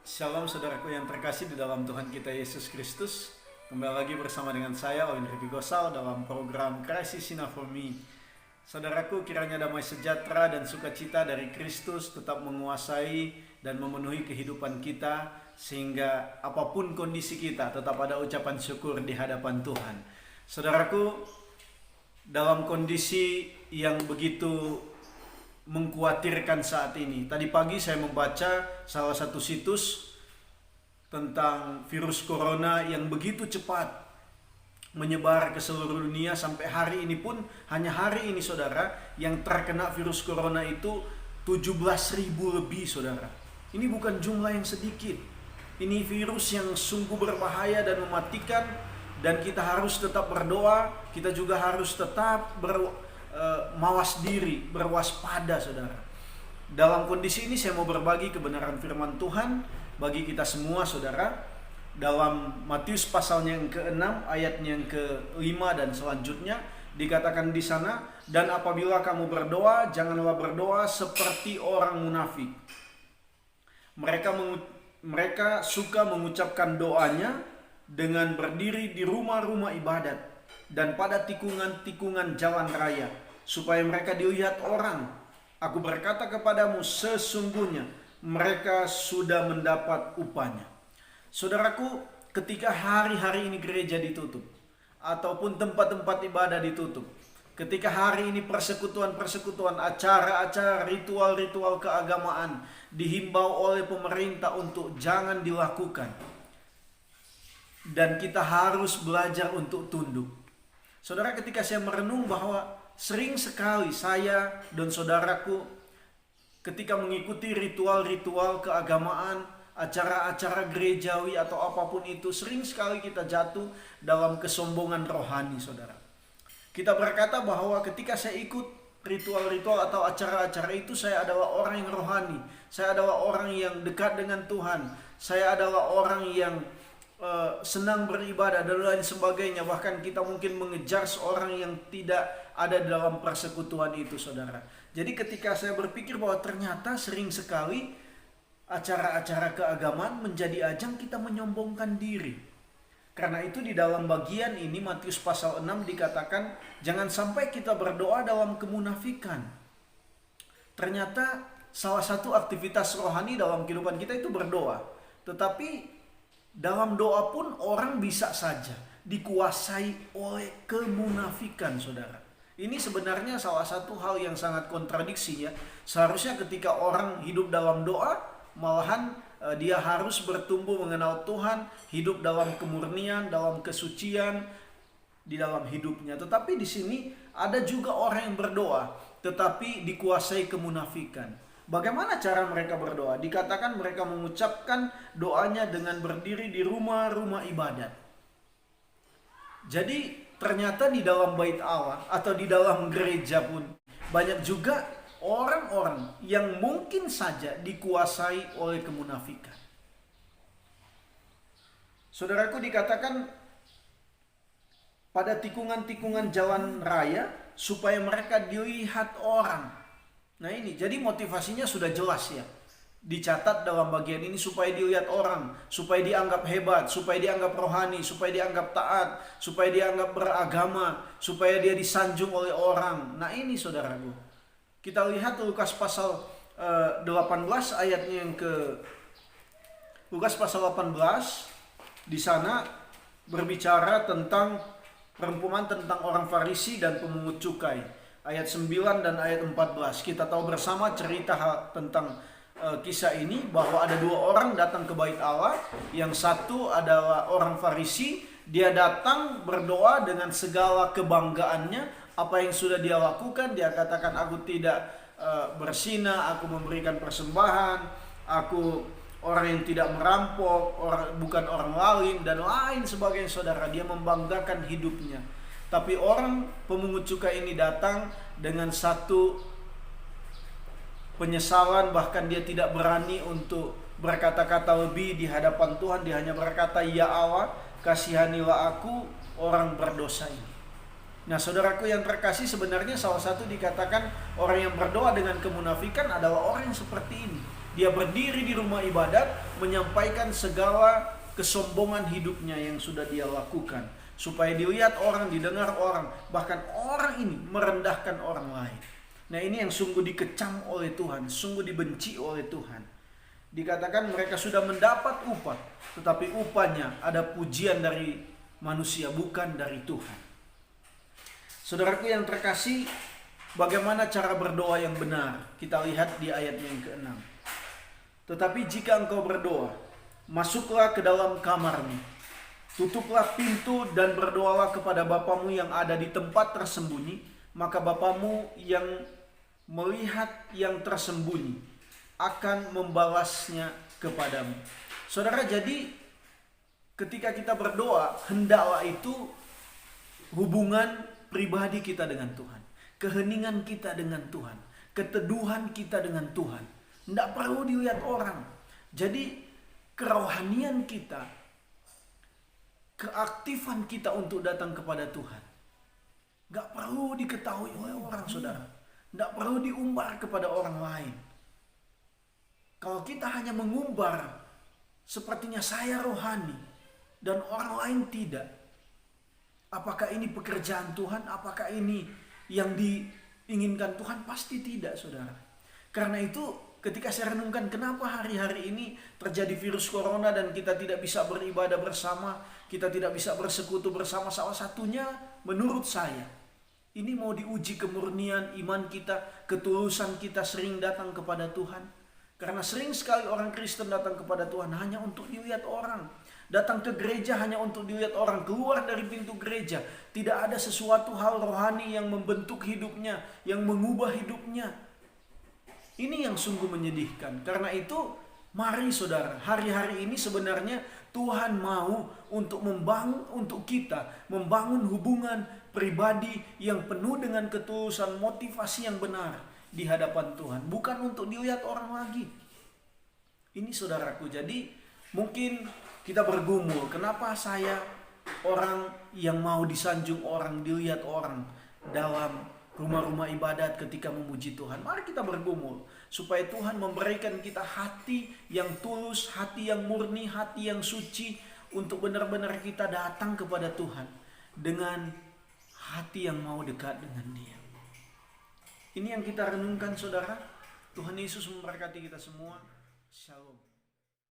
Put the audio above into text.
Shalom saudaraku yang terkasih di dalam Tuhan kita Yesus Kristus. Kembali lagi bersama dengan saya Owen Ricky Gosal dalam program Crisis Enough for Me. Saudaraku, kiranya damai sejahtera dan sukacita dari Kristus tetap menguasai dan memenuhi kehidupan kita, sehingga apapun kondisi kita tetap ada ucapan syukur di hadapan Tuhan. Saudaraku, dalam kondisi yang begitu mengkhawatirkan saat ini. Tadi pagi saya membaca salah satu situs tentang virus corona yang begitu cepat menyebar ke seluruh dunia. Sampai hari ini pun, hanya hari ini saudara, yang terkena virus corona itu 17.000 lebih saudara. Ini bukan jumlah yang sedikit. Ini virus yang sungguh berbahaya dan mematikan, dan kita harus tetap berdoa. Kita juga harus tetap mawas diri, berwaspada saudara. Dalam kondisi ini saya mau berbagi kebenaran firman Tuhan bagi kita semua saudara. Dalam Matius pasalnya yang ke-6 ayatnya yang ke-5 dan selanjutnya dikatakan di sana, dan apabila kamu berdoa, janganlah berdoa seperti orang munafik. Mereka suka mengucapkan doanya dengan berdiri di rumah-rumah ibadat dan pada tikungan-tikungan jalan raya, supaya mereka dilihat orang. Aku berkata kepadamu, sesungguhnya mereka sudah mendapat upahnya. Saudaraku, ketika hari-hari ini gereja ditutup, ataupun tempat-tempat ibadah ditutup, ketika hari ini persekutuan-persekutuan, acara-acara, ritual-ritual keagamaan dihimbau oleh pemerintah untuk jangan dilakukan, dan kita harus belajar untuk tunduk. Saudara, ketika saya merenung bahwa sering sekali saya dan saudaraku ketika mengikuti ritual-ritual keagamaan, acara-acara gerejawi atau apapun itu, sering sekali kita jatuh dalam kesombongan rohani saudara. Kita berkata bahwa ketika saya ikut ritual-ritual atau acara-acara itu, saya adalah orang yang rohani, saya adalah orang yang dekat dengan Tuhan, saya adalah orang yang senang beribadah dan lain sebagainya. Bahkan kita mungkin mengejar seorang yang tidak ada dalam persekutuan itu saudara. Jadi ketika saya berpikir bahwa ternyata sering sekali acara-acara keagamaan menjadi ajang kita menyombongkan diri. Karena itu di dalam bagian ini Matius pasal 6 dikatakan jangan sampai kita berdoa dalam kemunafikan. Ternyata salah satu aktivitas rohani dalam kehidupan kita itu berdoa. Tetapi dalam doa pun orang bisa saja dikuasai oleh kemunafikan saudara. Ini sebenarnya salah satu hal yang sangat kontradiksi ya. Seharusnya ketika orang hidup dalam doa, malahan dia harus bertumbuh mengenal Tuhan, hidup dalam kemurnian, dalam kesucian di dalam hidupnya. Tetapi di sini ada juga orang yang berdoa tetapi dikuasai kemunafikan. Bagaimana cara mereka berdoa? Dikatakan mereka mengucapkan doanya dengan berdiri di rumah-rumah ibadat. Jadi ternyata di dalam bait Allah atau di dalam gereja pun banyak juga orang-orang yang mungkin saja dikuasai oleh kemunafikan. Saudaraku, dikatakan pada tikungan-tikungan jalan raya supaya mereka dilihat orang. Nah ini, jadi motivasinya sudah jelas ya. Dicatat dalam bagian ini supaya dilihat orang, supaya dianggap hebat, supaya dianggap rohani, supaya dianggap taat, supaya dianggap beragama, supaya dia disanjung oleh orang. Nah ini saudaraku, kita lihat Lukas pasal 18 ayatnya yang ke Lukas pasal 18. Di sana berbicara tentang perumpamaan tentang orang Farisi dan pemungut cukai. Ayat 9 dan ayat 14. Kita tahu bersama cerita tentang kisah ini, bahwa ada dua orang datang ke bait Allah. Yang satu adalah orang Farisi. Dia datang berdoa dengan segala kebanggaannya. Apa yang sudah dia lakukan, dia katakan, aku tidak berzina, aku memberikan persembahan, aku orang yang tidak merampok, bukan orang lalim, dan lain sebagainya saudara. Dia membanggakan hidupnya. Tapi orang pemungut cukai ini datang dengan satu penyesalan, bahkan dia tidak berani untuk berkata-kata lebih di hadapan Tuhan. Dia hanya berkata, ya Allah, kasihanilah aku orang berdosa ini. Nah saudaraku yang terkasih, sebenarnya salah satu dikatakan orang yang berdoa dengan kemunafikan adalah orang yang seperti ini. Dia berdiri di rumah ibadat, menyampaikan segala kesombongan hidupnya yang sudah dia lakukan, supaya dilihat orang, didengar orang, bahkan orang ini merendahkan orang lain. Nah, ini yang sungguh dikecam oleh Tuhan, sungguh dibenci oleh Tuhan. Dikatakan mereka sudah mendapat upah, tetapi upahnya ada pujian dari manusia, bukan dari Tuhan. Saudaraku yang terkasih, bagaimana cara berdoa yang benar? Kita lihat di ayat yang ke-6. Tetapi jika engkau berdoa, masuklah ke dalam kamarmu, tutuplah pintu dan berdoalah kepada Bapamu yang ada di tempat tersembunyi, maka Bapamu yang melihat yang tersembunyi akan membalasnya kepadamu. Saudara, jadi ketika kita berdoa, hendaklah itu hubungan pribadi kita dengan Tuhan, keheningan kita dengan Tuhan, keteduhan kita dengan Tuhan. Tidak perlu dilihat orang. Jadi kerohanian kita, keaktifan kita untuk datang kepada Tuhan, gak perlu diketahui oleh orang, saudara. Gak perlu diumbar kepada orang lain. Kalau kita hanya mengumbar, sepertinya saya rohani dan orang lain tidak, apakah ini pekerjaan Tuhan? Apakah ini yang diinginkan Tuhan? Pasti tidak, saudara. Karena itu ketika saya renungkan kenapa hari-hari ini terjadi virus corona dan kita tidak bisa beribadah bersama, kita tidak bisa bersekutu bersama, salah satunya menurut saya, ini mau diuji kemurnian iman kita, ketulusan kita sering datang kepada Tuhan. Karena sering sekali orang Kristen datang kepada Tuhan hanya untuk dilihat orang. Datang ke gereja hanya untuk dilihat orang. Keluar dari pintu gereja, tidak ada sesuatu hal rohani yang membentuk hidupnya, yang mengubah hidupnya. Ini yang sungguh menyedihkan. Karena itu, mari saudara, hari-hari ini sebenarnya Tuhan mau untuk kita membangun hubungan pribadi yang penuh dengan ketulusan, motivasi yang benar di hadapan Tuhan, bukan untuk dilihat orang lagi. Ini saudaraku, jadi mungkin kita bergumul, kenapa saya orang yang mau disanjung orang, dilihat orang dalam rumah-rumah ibadat ketika memuji Tuhan. Mari kita bergumul supaya Tuhan memberikan kita hati yang tulus, hati yang murni, hati yang suci, untuk benar-benar kita datang kepada Tuhan dengan hati yang mau dekat dengan Dia. Ini yang kita renungkan, saudara. Tuhan Yesus memberkati kita semua. Shalom.